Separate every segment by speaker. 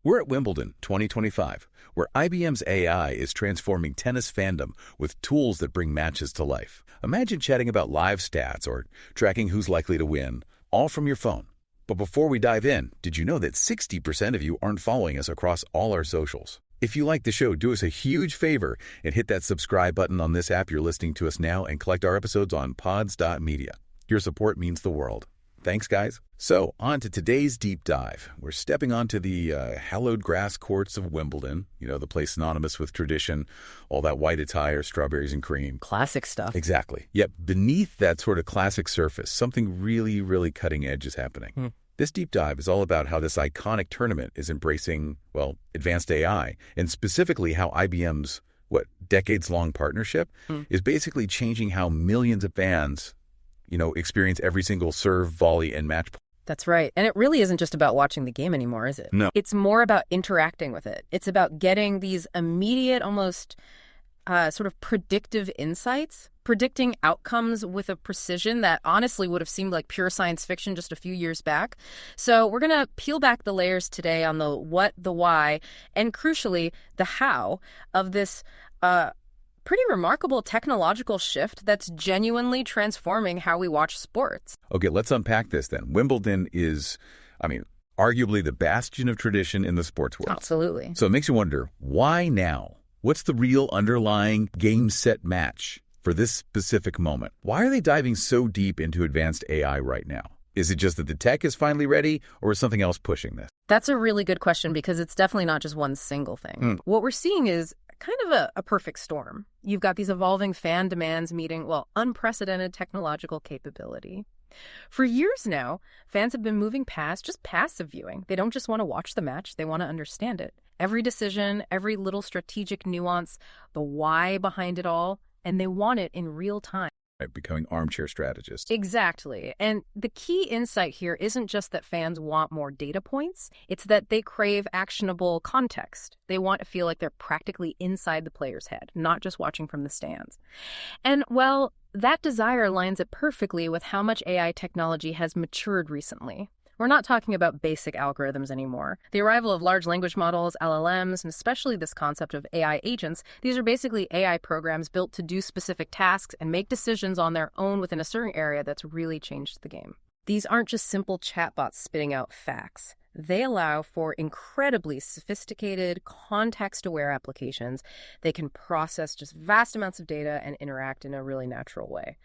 Speaker 1: We're at Wimbledon 2025, where IBM's AI is transforming tennis fandom with tools that bring matches to life. Imagine chatting about live stats or tracking who's likely to win, all from your phone. But before we dive in, did you know that 60% of you aren't following us across all our socials? If you like the show, do us a huge favor and hit that subscribe button on this app you're listening to us now and collect our episodes on pods.media. Your support means the world. Thanks, guys. So, on to today's deep dive. We're stepping onto the hallowed grass courts of Wimbledon, the place synonymous with tradition, all that white attire, strawberries and cream.
Speaker 2: Classic stuff.
Speaker 1: Exactly. Yet beneath that sort of classic surface, something really, really cutting edge is happening. This deep dive is all about how this iconic tournament is embracing, advanced AI, and specifically how IBM's, decades-long partnership is basically changing how millions of fans experience every single serve, volley, and match.
Speaker 2: That's right. And it really isn't just about watching the game anymore, is it?
Speaker 1: No.
Speaker 2: It's more about interacting with it. It's about getting these immediate, almost sort of predictive insights, predicting outcomes with a precision that honestly would have seemed like pure science fiction just a few years back. So we're going to peel back the layers today on the what, the why, and crucially, the how of this pretty remarkable technological shift that's genuinely transforming how we watch sports.
Speaker 1: Okay, let's unpack this then. Wimbledon is, arguably the bastion of tradition in the sports world.
Speaker 2: Absolutely.
Speaker 1: So it makes you wonder, why now? What's the real underlying game set match for this specific moment? Why are they diving so deep into advanced AI right now? Is it just that the tech is finally ready, or is something else pushing this?
Speaker 2: That's a really good question because it's definitely not just one single thing. What we're seeing is kind of a perfect storm. You've got these evolving fan demands meeting, unprecedented technological capability. For years now, fans have been moving past just passive viewing. They don't just want to watch the match, they want to understand it. Every decision, every little strategic nuance, the why behind it all, and they want it in real time.
Speaker 1: Right, becoming armchair strategists.
Speaker 2: Exactly. And the key insight here isn't just that fans want more data points, it's that they crave actionable context. They want to feel like they're practically inside the player's head, not just watching from the stands. And, that desire lines up perfectly with how much AI technology has matured recently. We're not talking about basic algorithms anymore. The arrival of large language models, LLMs, and especially this concept of AI agents, these are basically AI programs built to do specific tasks and make decisions on their own within a certain area that's really changed the game. These aren't just simple chatbots spitting out facts. They allow for incredibly sophisticated, context-aware applications. They can process just vast amounts of data and interact in a really natural way.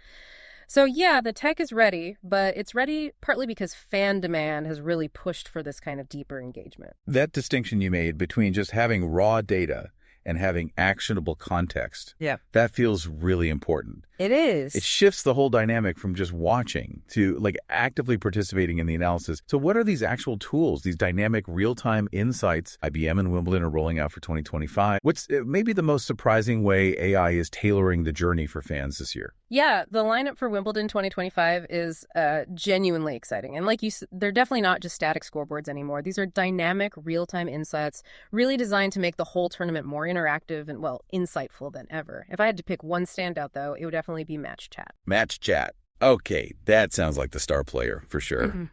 Speaker 2: So yeah, the tech is ready, but it's ready partly because fan demand has really pushed for this kind of deeper engagement.
Speaker 1: That distinction you made between just having raw data and having actionable context, that feels really important.
Speaker 2: It is.
Speaker 1: It shifts the whole dynamic from just watching to actively participating in the analysis. So what are these actual tools, these dynamic real-time insights IBM and Wimbledon are rolling out for 2025? What's maybe the most surprising way AI is tailoring the journey for fans this year?
Speaker 2: Yeah, the lineup for Wimbledon 2025 is genuinely exciting. And like you said, they're definitely not just static scoreboards anymore. These are dynamic, real-time insights, really designed to make the whole tournament more interactive and, insightful than ever. If I had to pick one standout, though, it would definitely be Match Chat.
Speaker 1: Match Chat. Okay, that sounds like the star player, for sure.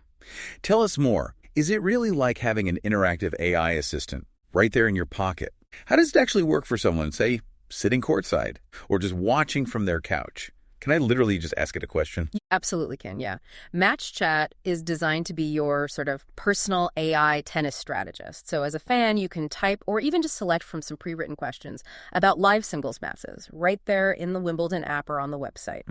Speaker 1: Tell us more. Is it really like having an interactive AI assistant right there in your pocket? How does it actually work for someone, say, sitting courtside or just watching from their couch? Can I literally just ask it a question?
Speaker 2: You absolutely can, yeah. Match Chat is designed to be your sort of personal AI tennis strategist. So as a fan, you can type or even just select from some pre-written questions about live singles matches right there in the Wimbledon app or on the website.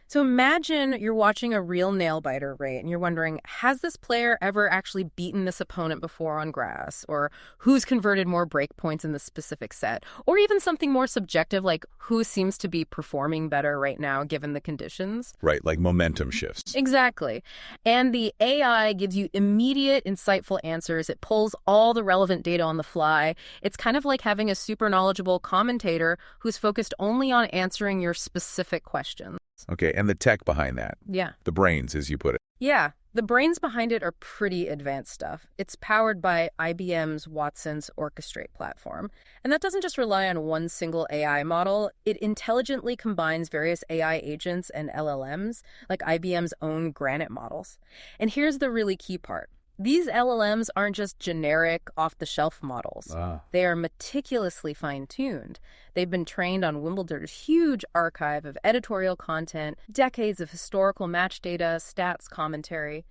Speaker 2: So imagine you're watching a real nail-biter, right? And you're wondering, has this player ever actually beaten this opponent before on grass? Or who's converted more break points in the specific set? Or even something more subjective, like who seems to be performing better right now given the conditions?
Speaker 1: Right, like momentum shifts.
Speaker 2: Exactly. And the AI gives you immediate, insightful answers. It pulls all the relevant data on the fly. It's kind of like having a super knowledgeable commentator who's focused only on answering your specific questions.
Speaker 1: Okay, and the tech behind that.
Speaker 2: Yeah.
Speaker 1: The brains, as you put it.
Speaker 2: Yeah, the brains behind it are pretty advanced stuff. It's powered by IBM's Watson's Orchestrate platform. And that doesn't just rely on one single AI model. It intelligently combines various AI agents and LLMs, like IBM's own Granite models. And here's the really key part. These LLMs aren't just generic, off-the-shelf models.
Speaker 1: Ah.
Speaker 2: They are meticulously fine-tuned. They've been trained on Wimbledon's huge archive of editorial content, decades of historical match data, stats, commentary,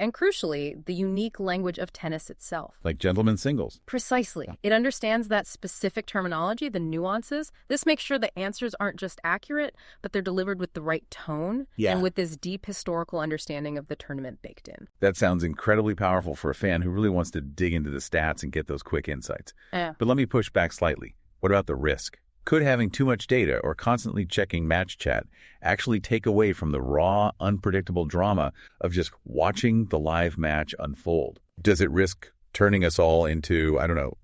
Speaker 2: and crucially, the unique language of tennis itself.
Speaker 1: Like gentlemen's singles.
Speaker 2: Precisely. It understands that specific terminology, the nuances. This makes sure the answers aren't just accurate, but they're delivered with the right tone and with this deep historical understanding of the tournament baked in.
Speaker 1: That sounds incredibly powerful for a fan who really wants to dig into the stats and get those quick insights.
Speaker 2: Yeah.
Speaker 1: But let me push back slightly. What about the risk? Could having too much data or constantly checking match chat actually take away from the raw, unpredictable drama of just watching the live match unfold? Does it risk turning us all into,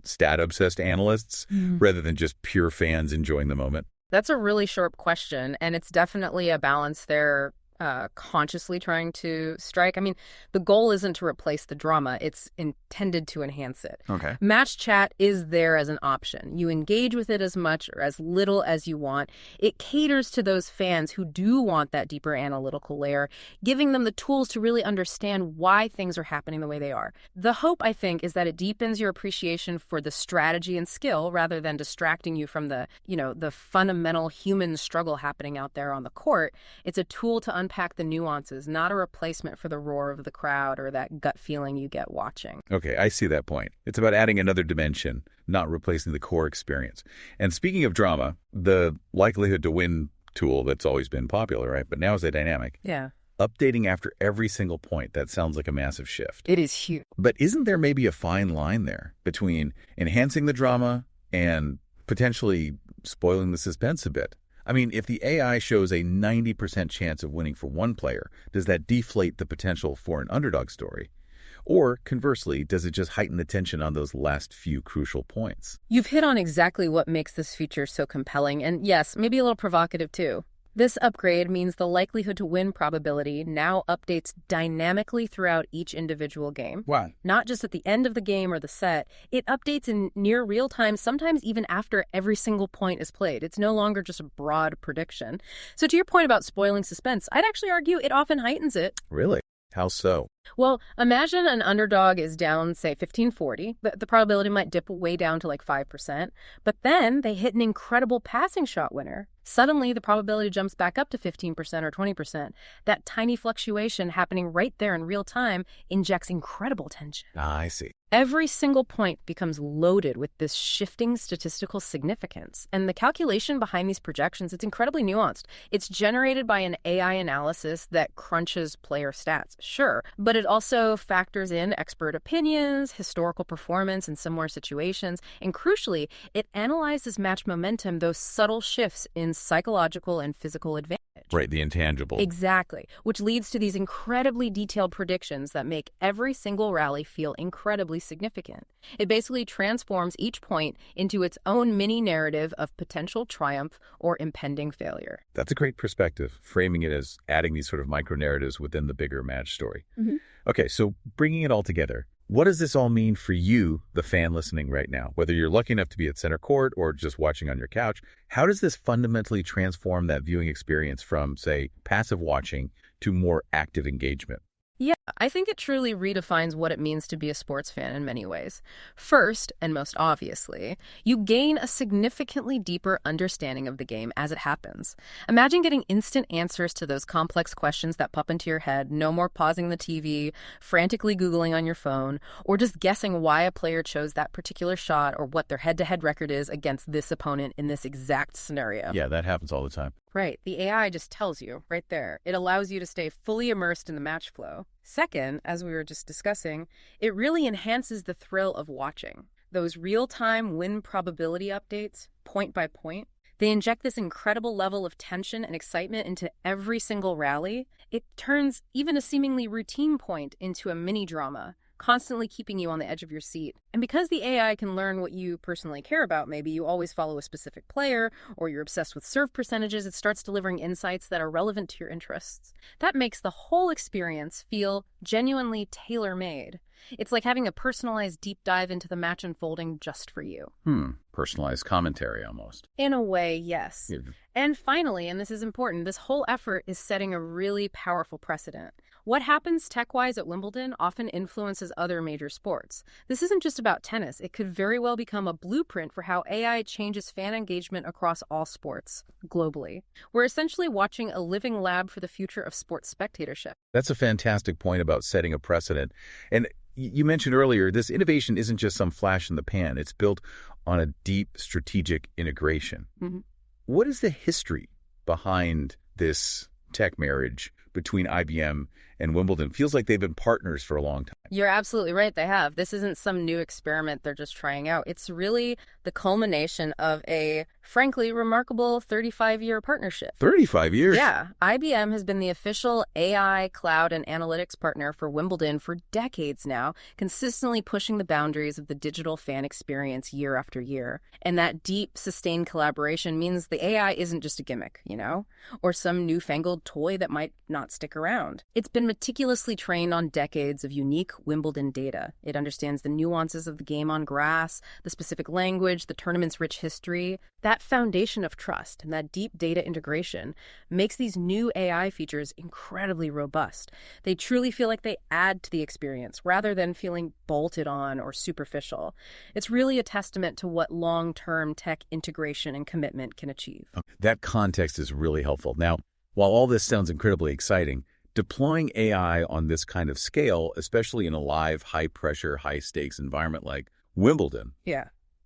Speaker 1: stat-obsessed analysts rather than just pure fans enjoying the moment?
Speaker 2: That's a really sharp question, and it's definitely a balance they're consciously trying to strike. I mean, the goal isn't to replace the drama. It's intended to enhance it.
Speaker 1: Okay.
Speaker 2: Match chat is there as an option. You engage with it as much or as little as you want. It caters to those fans who do want that deeper analytical layer, giving them the tools to really understand why things are happening the way they are. The hope, I think, is that it deepens your appreciation for the strategy and skill rather than distracting you from the fundamental human struggle happening out there on the court. It's a tool to unpack the nuances, not a replacement for the roar of the crowd or that gut feeling you get watching.
Speaker 1: Okay, I see that point. It's about adding another dimension, not replacing the core experience. And speaking of drama, the likelihood to win tool that's always been popular, right? But now is a dynamic.
Speaker 2: Yeah.
Speaker 1: Updating after every single point, that sounds like a massive shift.
Speaker 2: It is huge.
Speaker 1: But isn't there maybe a fine line there between enhancing the drama and potentially spoiling the suspense a bit? I mean, if the AI shows a 90% chance of winning for one player, does that deflate the potential for an underdog story? Or conversely, does it just heighten the tension on those last few crucial points?
Speaker 2: You've hit on exactly what makes this feature so compelling, and yes, maybe a little provocative too. This upgrade means the likelihood to win probability now updates dynamically throughout each individual game.
Speaker 1: Wow.
Speaker 2: Not just at the end of the game or the set, it updates in near real time, sometimes even after every single point is played. It's no longer just a broad prediction. So to your point about spoiling suspense, I'd actually argue it often heightens it.
Speaker 1: Really? How so?
Speaker 2: Well, imagine an underdog is down, say, 15-40. The probability might dip way down to like 5%, but then they hit an incredible passing shot winner. Suddenly, the probability jumps back up to 15% or 20%. That tiny fluctuation happening right there in real time injects incredible tension.
Speaker 1: Ah, I see.
Speaker 2: Every single point becomes loaded with this shifting statistical significance. And the calculation behind these projections, it's incredibly nuanced. It's generated by an AI analysis that crunches player stats, sure, but it also factors in expert opinions, historical performance in similar situations, and crucially, it analyzes match momentum, those subtle shifts in psychological and physical advantage.
Speaker 1: Right, the intangible.
Speaker 2: Exactly, which leads to these incredibly detailed predictions that make every single rally feel incredibly significant. It basically transforms each point into its own mini narrative of potential triumph or impending failure.
Speaker 1: That's a great perspective, framing it as adding these sort of micro-narratives within the bigger match story.
Speaker 2: Mm-hmm.
Speaker 1: Okay, so bringing it all together, what does this all mean for you, the fan listening right now? Whether you're lucky enough to be at center court or just watching on your couch, how does this fundamentally transform that viewing experience from, say, passive watching to more active engagement?
Speaker 2: Yeah, I think it truly redefines what it means to be a sports fan in many ways. First, and most obviously, you gain a significantly deeper understanding of the game as it happens. Imagine getting instant answers to those complex questions that pop into your head, no more pausing the TV, frantically Googling on your phone, or just guessing why a player chose that particular shot or what their head-to-head record is against this opponent in this exact scenario.
Speaker 1: Yeah, that happens all the time.
Speaker 2: Right. The AI just tells you right there. It allows you to stay fully immersed in the match flow. Second, as we were just discussing, it really enhances the thrill of watching. Those real-time win probability updates, point by point, they inject this incredible level of tension and excitement into every single rally. It turns even a seemingly routine point into a mini drama, constantly keeping you on the edge of your seat. And because the AI can learn what you personally care about, maybe you always follow a specific player or you're obsessed with serve percentages, it starts delivering insights that are relevant to your interests. That makes the whole experience feel genuinely tailor-made. It's like having a personalized deep dive into the match unfolding just for you.
Speaker 1: Personalized commentary almost.
Speaker 2: In a way, yes.
Speaker 1: Yeah.
Speaker 2: And finally, and this is important, this whole effort is setting a really powerful precedent. What happens tech-wise at Wimbledon often influences other major sports. This isn't just about tennis. It could very well become a blueprint for how AI changes fan engagement across all sports globally. We're essentially watching a living lab for the future of sports spectatorship.
Speaker 1: That's a fantastic point about setting a precedent. And you mentioned earlier, this innovation isn't just some flash in the pan. It's built on a deep strategic integration.
Speaker 2: Mm-hmm.
Speaker 1: What is the history behind this tech marriage between IBM and Wimbledon? Feels like they've been partners for a long time.
Speaker 2: You're absolutely right. They have. This isn't some new experiment they're just trying out. It's really the culmination of a, frankly, remarkable 35-year partnership.
Speaker 1: 35 years?
Speaker 2: Yeah. IBM has been the official AI, cloud, and analytics partner for Wimbledon for decades now, consistently pushing the boundaries of the digital fan experience year after year. And that deep, sustained collaboration means the AI isn't just a gimmick, or some newfangled toy that might not stick around. It's been meticulously trained on decades of unique Wimbledon data. It understands the nuances of the game on grass, the specific language, the tournament's rich history. That foundation of trust and that deep data integration makes these new AI features incredibly robust. They truly feel like they add to the experience rather than feeling bolted on or superficial. It's really a testament to what long-term tech integration and commitment can achieve.
Speaker 1: That context is really helpful. Now, while all this sounds incredibly exciting, deploying AI on this kind of scale, especially in a live, high-pressure, high-stakes environment like Wimbledon,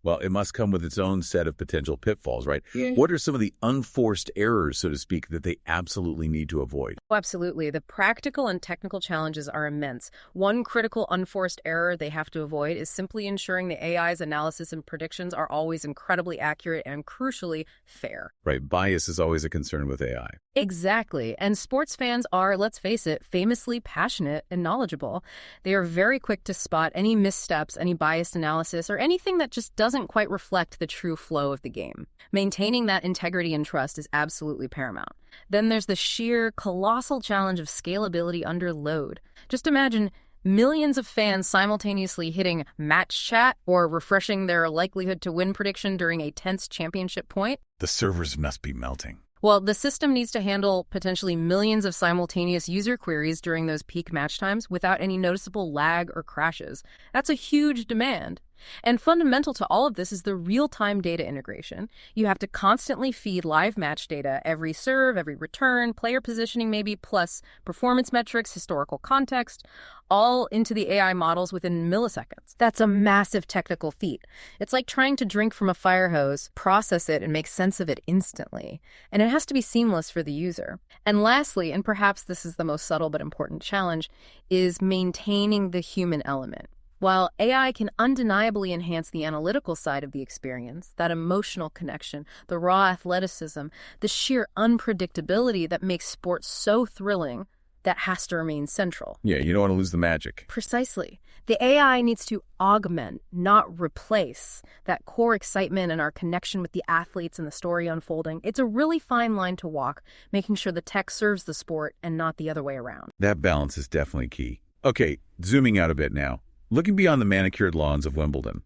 Speaker 1: well, it must come with its own set of potential pitfalls, right?
Speaker 2: Yeah.
Speaker 1: What are some of the unforced errors, so to speak, that they absolutely need to avoid?
Speaker 2: Oh, absolutely. The practical and technical challenges are immense. One critical unforced error they have to avoid is simply ensuring the AI's analysis and predictions are always incredibly accurate and, crucially, fair.
Speaker 1: Right. Bias is always a concern with AI.
Speaker 2: Exactly. And sports fans are, let's face it, famously passionate and knowledgeable. They are very quick to spot any missteps, any biased analysis, or anything that just doesn't quite reflect the true flow of the game. Maintaining that integrity and trust is absolutely paramount. Then there's the sheer, colossal challenge of scalability under load. Just imagine millions of fans simultaneously hitting match chat or refreshing their likelihood to win prediction during a tense championship point.
Speaker 1: The servers must be melting.
Speaker 2: Well, the system needs to handle potentially millions of simultaneous user queries during those peak match times without any noticeable lag or crashes. That's a huge demand. And fundamental to all of this is the real-time data integration. You have to constantly feed live match data, every serve, every return, player positioning maybe, plus performance metrics, historical context, all into the AI models within milliseconds. That's a massive technical feat. It's like trying to drink from a fire hose, process it, and make sense of it instantly. And it has to be seamless for the user. And lastly, and perhaps this is the most subtle but important challenge, is maintaining the human element. While AI can undeniably enhance the analytical side of the experience, that emotional connection, the raw athleticism, the sheer unpredictability that makes sports so thrilling, that has to remain central.
Speaker 1: Yeah, you don't want to lose the magic.
Speaker 2: Precisely. The AI needs to augment, not replace, that core excitement and our connection with the athletes and the story unfolding. It's a really fine line to walk, making sure the tech serves the sport and not the other way around.
Speaker 1: That balance is definitely key. Okay, zooming out a bit now. Looking beyond the manicured lawns of Wimbledon,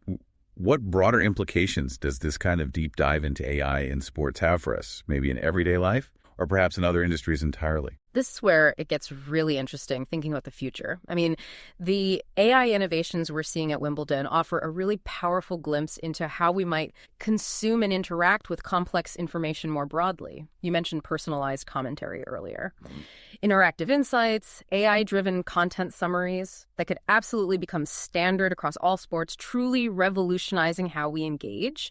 Speaker 1: what broader implications does this kind of deep dive into AI in sports have for us? Maybe in everyday life, or perhaps in other industries entirely?
Speaker 2: This is where it gets really interesting, thinking about the future. I mean, the AI innovations we're seeing at Wimbledon offer a really powerful glimpse into how we might consume and interact with complex information more broadly. You mentioned personalized commentary earlier. Interactive insights, AI-driven content summaries that could absolutely become standard across all sports, truly revolutionizing how we engage.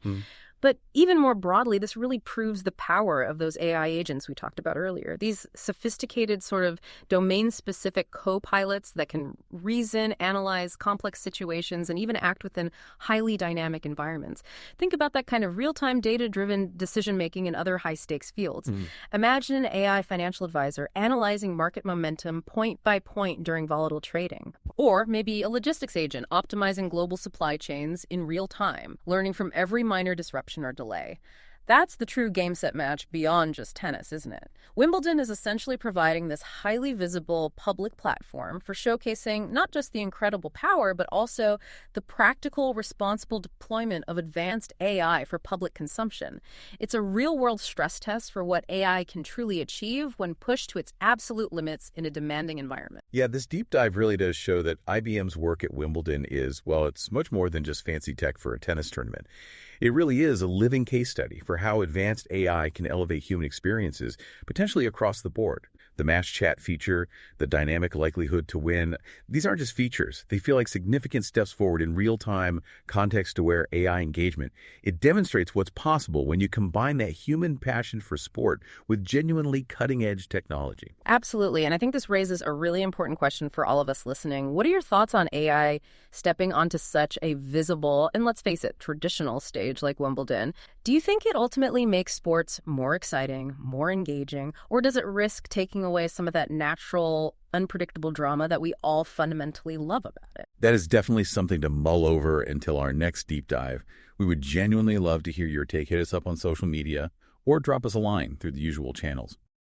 Speaker 2: But even more broadly, this really proves the power of those AI agents we talked about earlier. These sophisticated sort of domain-specific co-pilots that can reason, analyze complex situations, and even act within highly dynamic environments. Think about that kind of real-time data-driven decision-making in other high-stakes fields. Imagine an AI financial advisor analyzing market momentum point by point during volatile trading. Or maybe a logistics agent optimizing global supply chains in real time, learning from every minor disruption or delay. That's the true game set match beyond just tennis, isn't it? Wimbledon is essentially providing this highly visible public platform for showcasing not just the incredible power, but also the practical, responsible deployment of advanced AI for public consumption. It's a real-world stress test for what AI can truly achieve when pushed to its absolute limits in a demanding environment.
Speaker 1: Yeah, this deep dive really does show that IBM's work at Wimbledon is, well, it's much more than just fancy tech for a tennis tournament. It really is a living case study for how advanced AI can elevate human experiences, potentially across the board. The match chat feature, the dynamic likelihood to win, these aren't just features. They feel like significant steps forward in real-time, context-aware AI engagement. It demonstrates what's possible when you combine that human passion for sport with genuinely cutting-edge technology.
Speaker 2: Absolutely. And I think this raises a really important question for all of us listening. What are your thoughts on AI stepping onto such a visible and, let's face it, traditional stage like Wimbledon? Do you think it ultimately makes sports more exciting, more engaging, or does it risk taking away some of that natural, unpredictable drama that we all fundamentally love about it?
Speaker 1: That is definitely something to mull over until our next deep dive. We would genuinely love to hear your take. Hit us up on social media or drop us a line through the usual channels.